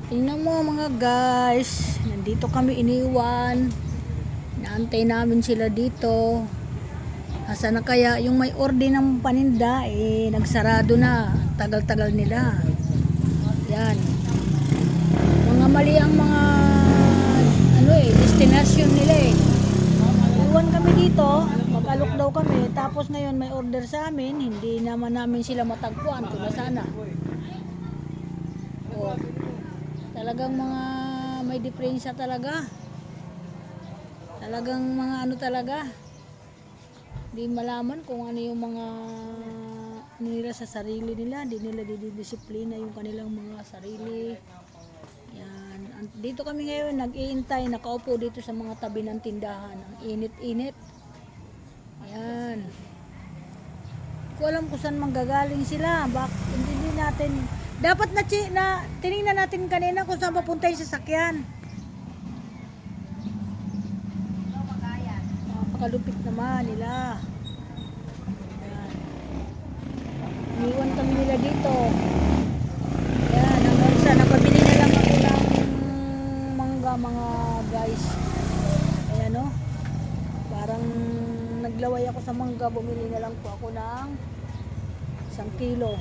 Tingnan mo mga guys, nandito kami iniwan. Naantay namin sila dito. Asa na kaya yung may order ng paninda nagsarado na. Tagal-tagal nila. Yan. Mga mali ang mga destination nila Iwan kami dito, mag-alok daw kami. Tapos ngayon may order sa amin, hindi naman namin sila matagpuan kung nasaan na. Oh. Talagang mga may diferensya talaga. Talagang mga talaga. Hindi malaman kung ano yung mga nila sa sarili nila. Hindi nila didisiplina yung kanilang mga sarili. Yan. Dito kami ngayon nag-iintay, nakaupo dito sa mga tabi ng tindahan. Ang init-init. Ayan. Hindi ko alam kung saan manggagaling sila. Hindi natin dapat na tinignan natin kanina kung saan papunta yung sasakyan. Napakalupit naman nila. Ayan. Iniwan kami nila dito. Ayan, hanggang sa napabili na lang ako ng mangga mga guys. Ayan o. Parang naglaway ako sa mangga. Bumili na lang po ako ng 1 kilo.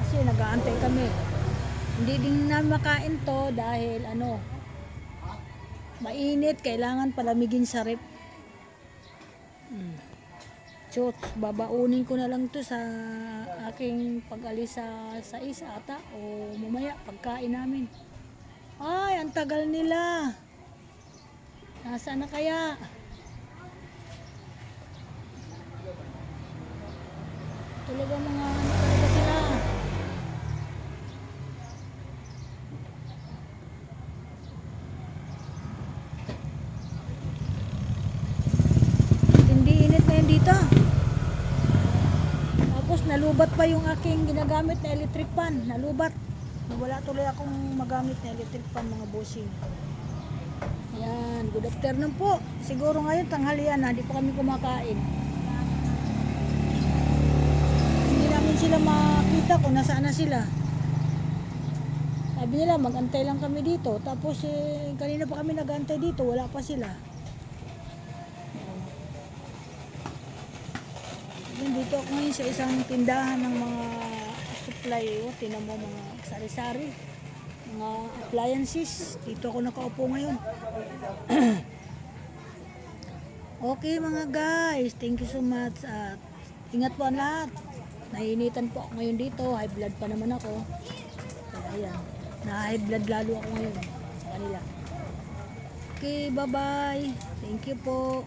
Kasi nag-aantay kami. Hindi din namin makain to dahil mainit, kailangan palamigin sa rep. So, babaunin ko na lang to sa aking pag-alis sa isa ata o mamaya pagkain namin. Ay, ang tagal nila. Nasaan na kaya? Talaga mga talaga sila. Hindi init na yun dito. Tapos nalubat pa yung aking ginagamit na electric fan. Nalubat. Wala tuloy akong magamit na electric fan mga bossing. Ayan, good afternoon po. Siguro ngayon tanghalian na, hindi pa kami kumakain. Hindi namin sila makita kung nasaan na sila. Sabi nila mag-antay lang kami dito. Tapos kanina pa kami nag-antay dito, wala pa sila. Dito ako ngayon sa isang tindahan ng mga supply. Tinan mo mga sari-sari, mga appliances. Dito ako nakaupo ngayon. Okay mga guys, thank you so much at ingat po ang lahat. Nainitan po ako ngayon dito. High blood pa naman ako. Kaya ayan, na-high blood lalo ako ngayon sa kanila. Okay, bye bye. Thank you po.